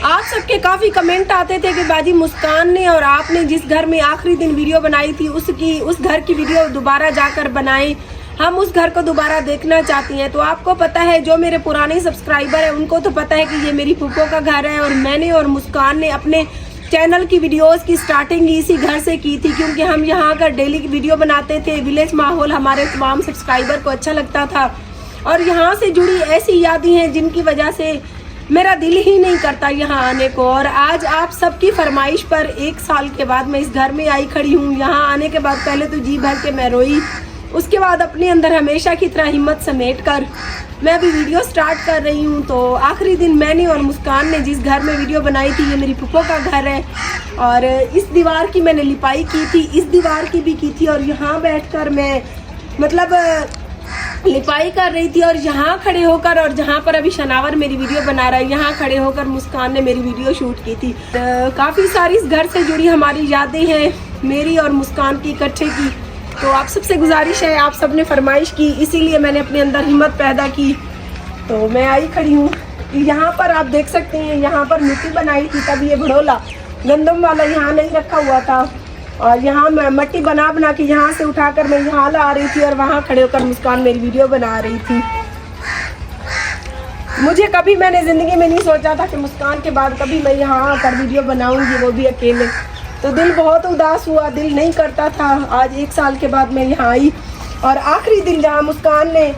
आप सबके काफ़ी कमेंट आते थे कि बाजी मुस्कान ने और आपने जिस घर में आखिरी दिन वीडियो बनाई थी उस घर की वीडियो दोबारा जाकर बनाएं, हम उस घर को दोबारा देखना चाहती हैं। तो आपको पता है, जो मेरे पुराने सब्सक्राइबर हैं उनको तो पता है कि ये मेरी फूफो का घर है, और मैंने और मुस्कान ने अपने चैनल की वीडियोस की स्टार्टिंग इसी घर से की थी, क्योंकि हम यहाँ का डेली की वीडियो बनाते थे। विलेज माहौल हमारे तमाम सब्सक्राइबर को अच्छा लगता था, और यहाँ से जुड़ी ऐसी यादें हैं जिनकी वजह से मेरा दिल ही नहीं करता यहाँ आने को। और आज आप सबकी फरमाइश पर 1 साल के बाद मैं इस घर में आई खड़ी हूँ। यहाँ आने के बाद पहले तो जी भर के मैं रोई, उसके बाद अपने अंदर हमेशा की तरह हिम्मत समेट कर मैं अभी वीडियो स्टार्ट कर रही हूँ। तो आखिरी दिन मैंने और मुस्कान ने जिस घर में वीडियो बनाई थी, ये मेरी फूफो का घर है, और इस दीवार की मैंने लिपाई की थी, इस दीवार की भी की थी, और यहाँ बैठकर मैं मतलब लिपाई कर रही थी। और यहाँ खड़े होकर, और जहाँ पर अभी शनावर मेरी वीडियो बना रहा है, यहाँ खड़े होकर मुस्कान ने मेरी वीडियो शूट की थी। काफ़ी सारी इस घर से जुड़ी हमारी यादें हैं, मेरी और मुस्कान की इकट्ठे की। तो आप सबसे गुजारिश है, आप सब ने फरमाइश की, इसीलिए मैंने अपने अंदर हिम्मत पैदा की, तो मैं आई खड़ी हूँ। यहाँ पर आप देख सकते हैं, यहाँ पर मिट्टी बनाई थी, तब ये भड़ोला गंदम वाला यहाँ नहीं रखा हुआ था, और यहाँ मैं मट्टी बना बना के यहाँ से उठाकर मैं यहाँ ला रही थी, और वहाँ खड़े होकर मुस्कान मेरी वीडियो बना रही थी। मुझे कभी मैंने ज़िंदगी में नहीं सोचा था कि मुस्कान के बाद कभी मैं यहाँ आकर वीडियो बनाऊँगी, वो भी अकेले। तो दिल बहुत उदास हुआ, दिल नहीं करता था। आज 1 साल के बाद मैं यहाँ आई, और आखिरी दिन जहाँ मुस्कान ने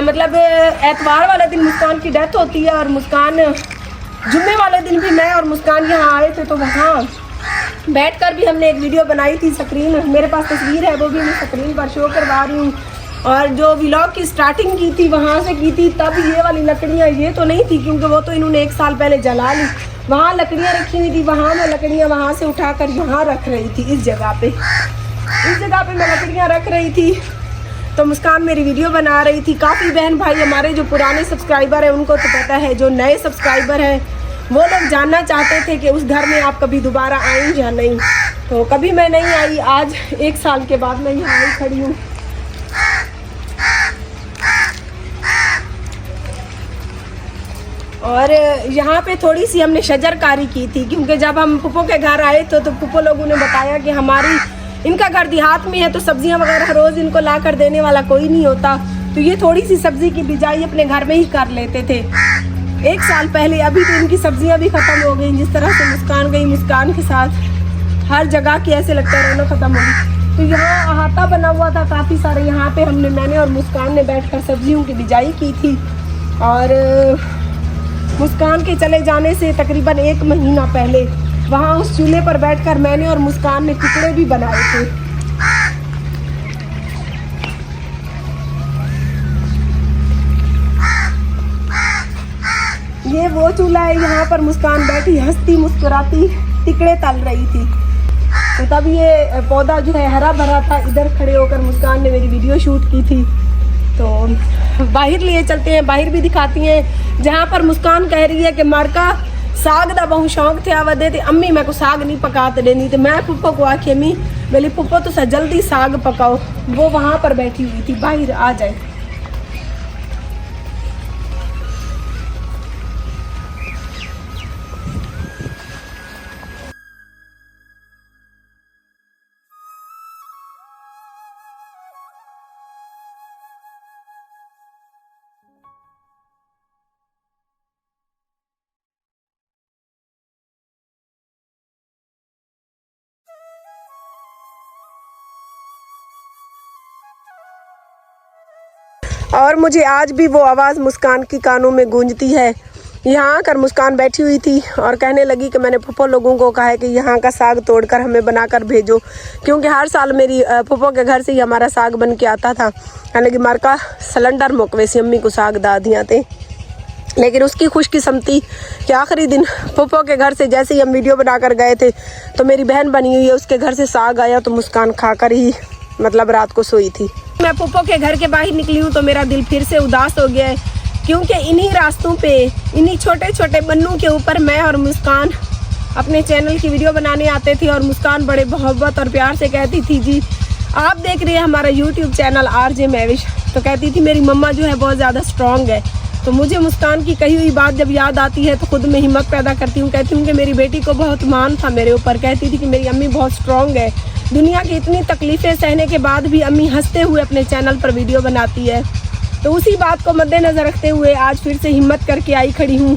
मतलब एतवार वाले दिन मुस्कान की डेथ होती है, और मुस्कान जुम्मे वाले दिन भी मैं और मुस्कान यहाँ आए थे, तो वहाँ बैठकर भी हमने एक वीडियो बनाई थी। स्क्रीन मेरे पास तस्वीर है, वो भी मैं स्क्रीन पर शो करवा रही हूँ। और जो व्लॉग की स्टार्टिंग की थी वहाँ से की थी, तब ये वाली लकड़ियाँ ये तो नहीं थी, क्योंकि वो तो इन्होंने 1 साल पहले जला ली। वहाँ लकड़ियाँ रखी हुई थी, वहाँ मैं लकड़ियाँ वहाँ से उठाकर यहाँ रख रही थी। इस जगह पे मैं लकड़ियाँ रख रही थी, तो मुस्कान मेरी वीडियो बना रही थी। काफ़ी बहन भाई हमारे जो पुराने सब्सक्राइबर हैं उनको तो पता है, जो नए सब्सक्राइबर हैं वो लोग जानना चाहते थे कि उस घर में आप कभी दोबारा आएँ या नहीं। तो कभी मैं नहीं आई, आज 1 साल के बाद मैं यहाँ आई खड़ी हूँ। और यहाँ पे थोड़ी सी हमने शजरकारी की थी, क्योंकि जब हम फूफो के घर आए तो फूफो लोगों ने बताया कि इनका घर देहात में है, तो सब्जियाँ वगैरह रोज़ इनको ला कर देने वाला कोई नहीं होता, तो ये थोड़ी सी सब्ज़ी की बिजाई अपने घर में ही कर लेते थे 1 साल पहले। अभी तो इनकी सब्जियाँ भी ख़त्म हो गई। जिस तरह से मुस्कान गई, मुस्कान के साथ हर जगह की ऐसे लगता है रौनक ख़त्म हो गई। तो यहाँ अहाता बना हुआ था काफ़ी सारे, यहाँ पे मैंने और मुस्कान ने बैठकर सब्जियों की बिजाई की थी। और मुस्कान के चले जाने से तकरीबन 1 महीना पहले वहाँ उस चूल्हे पर बैठकर मैंने और मुस्कान ने टुकड़े भी बनाए थे। ये वो चूल्हा है, यहाँ पर मुस्कान बैठी हंसती मुस्कुराती टिकड़े तल रही थी। तो तब ये पौधा जो है हरा भरा था। इधर खड़े होकर मुस्कान ने मेरी वीडियो शूट की थी। तो बाहर लिए चलते हैं, बाहर भी दिखाती हैं, जहाँ पर मुस्कान कह रही है कि मारका साग दा बहुत शौक थे आवदे, अम्मी मैं को साग नहीं पकाते देनी। तो मैं फुप्पो को आखी अम्मी मेरी फुप्पो तो जल्दी साग पकाओ। वो वहाँ पर बैठी हुई थी, बाहर आ जाए। और मुझे आज भी वो आवाज़ मुस्कान की कानों में गूंजती है। यहाँ आकर मुस्कान बैठी हुई थी और कहने लगी कि मैंने फूफो लोगों को कहा है कि यहाँ का साग तोड़कर हमें बनाकर भेजो, क्योंकि हर साल मेरी फूफो के घर से ही हमारा साग बन के आता था। कहने लगी मारका सिलेंडर मुकवेसी अम्मी को साग दा दिया थे। लेकिन उसकी खुशकिस्मती कि आखिरी दिन फूफो के घर से जैसे ही हम वीडियो बनाकर गए थे तो मेरी बहन बनी हुई है, उसके घर से साग आया, तो मुस्कान खाकर ही मतलब रात को सोई थी। मैं फूफो के घर के बाहर निकली हूँ तो मेरा दिल फिर से उदास हो गया है, क्योंकि इन्हीं रास्तों पे इन्हीं छोटे छोटे बन्नों के ऊपर मैं और मुस्कान अपने चैनल की वीडियो बनाने आते थे। और मुस्कान बड़े मोहब्बत और प्यार से कहती थी, जी आप देख रहे हैं हमारा यूट्यूब चैनल RJ महविश। तो कहती थी मेरी मम्मा जो है बहुत ज़्यादा स्ट्रॉन्ग है, तो मुझे मुस्कान की कही हुई बात जब याद आती है तो खुद में हिम्मत पैदा करती हूँ। कहती हूँ कि मेरी बेटी को बहुत मान था मेरे ऊपर। कहती थी कि मेरी अम्मी बहुत स्ट्रॉन्ग है, दुनिया की इतनी तकलीफ़ें सहने के बाद भी अम्मी हंसते हुए अपने चैनल पर वीडियो बनाती है। तो उसी बात को मद्देनज़र रखते हुए आज फिर से हिम्मत करके आई खड़ी हूँ।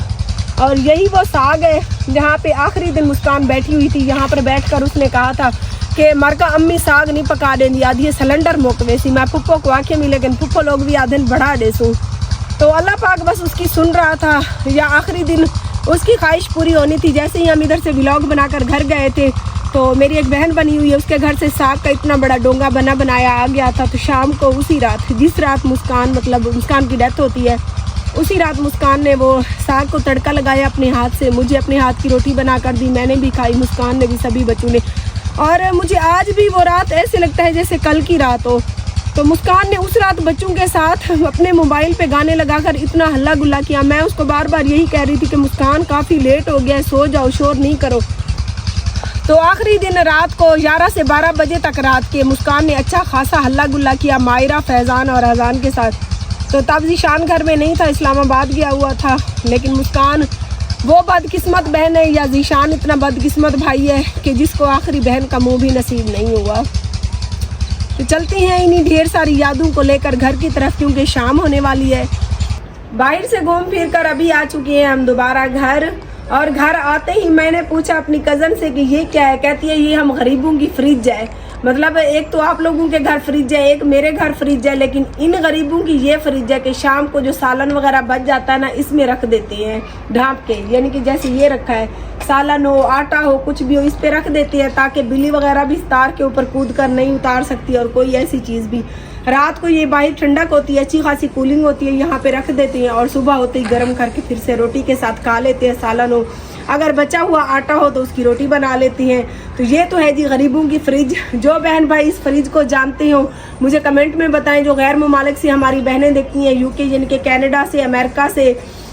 और यही वो साग है जहाँ पे आखिरी दिन मुस्कान बैठी हुई थी। यहाँ पर बैठकर उसने कहा था कि मरका अम्मी साग नहीं पका देंगी, आधी सिलेंडर मुकवे सी मैं पुप्पो को आके मिले, लेकिन पुप्पो लोग भी आधे बढ़ा दे सूँ। तो अल्लाह पाक बस उसकी सुन रहा था, या आखिरी दिन उसकी ख्वाहिश पूरी होनी थी। जैसे ही हम इधर से व्लॉग बनाकर घर गए थे तो मेरी एक बहन बनी हुई है, उसके घर से साग का इतना बड़ा डोंगा बनाया आ गया था। तो शाम को उसी रात, जिस रात मुस्कान की डेथ होती है, उसी रात मुस्कान ने वो साग को तड़का लगाया अपने हाथ से, मुझे अपने हाथ की रोटी बना कर दी, मैंने भी खाई, मुस्कान ने भी, सभी बच्चों ने। और मुझे आज भी वो रात ऐसे लगता है जैसे कल की रात हो। तो मुस्कान ने उस रात बच्चों के साथ अपने मोबाइल पे गाने लगाकर इतना हल्ला गुल्ला किया। मैं उसको बार बार यही कह रही थी कि मुस्कान काफ़ी लेट हो गया है, सो जाओ, शोर नहीं करो। तो आखिरी दिन रात को 11 से 12 बजे तक रात के मुस्कान ने अच्छा खासा हल्ला गुल्ला किया मायरा, फैज़ान और अजान के साथ। तो तब ज़ीशान घर में नहीं था, इस्लामाबाद गया हुआ था। लेकिन मुस्कान वो बदकिस्मत बहन है, या ज़ीशान इतना बदकिस्मत भाई है कि जिसको आखिरी बहन का मुँह भी नसीब नहीं हुआ। तो चलती हैं इन्हीं ढेर सारी यादों को लेकर घर की तरफ, क्योंकि शाम होने वाली है। बाहर से घूम फिर कर अभी आ चुके हैं हम दोबारा घर। और घर आते ही मैंने पूछा अपनी कज़न से कि ये क्या है। कहती है ये हम गरीबों की फ्रिज है। मतलब एक तो आप लोगों के घर फ्रिज है, एक मेरे घर फ्रिज है, लेकिन इन गरीबों की ये फ्रिज है कि शाम को जो सालन वगैरह बच जाता है ना, इसमें रख देते हैं ढाँप के। यानी कि जैसे ये रखा है, सालन हो, आटा हो, कुछ भी हो, इस पे रख देते हैं ताकि बिल्ली वगैरह भी तार के ऊपर कूद कर नहीं उतार सकती, और कोई ऐसी चीज़ भी। रात को ये बाहर ठंडक होती है, अच्छी खासी कूलिंग होती है, यहाँ पे रख देते हैं और सुबह होते ही गर्म करके फिर से रोटी के साथ खा लेते हैं। सालन हो, अगर बचा हुआ आटा हो तो उसकी रोटी बना लेती हैं। तो ये तो है जी गरीबों की फ्रिज। जो बहन भाई इस फ्रिज को जानते हो मुझे कमेंट में बताएं। जो गैर मुमालिक से हमारी बहनें देखती हैं, यूके यानी कि कनाडा से, अमेरिका से,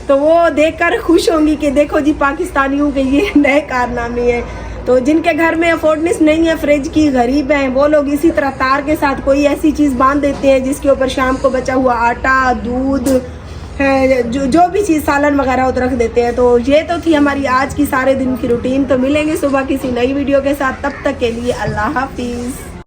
तो वो देखकर खुश होंगी कि देखो जी पाकिस्तानियों के ये नए कारनामे हैं। तो जिनके घर में अफोर्डनेस नहीं है फ्रिज की, गरीब हैं, वो लोग इसी तरह तार के साथ कोई ऐसी चीज़ बांध देते हैं जिसके ऊपर शाम को बचा हुआ आटा, दूध, जो भी चीज़ सालन वगैरह हो तो रख देते हैं। तो ये तो थी हमारी आज की सारे दिन की रूटीन। तो मिलेंगे सुबह किसी नई वीडियो के साथ, तब तक के लिए अल्लाह हाफिज़।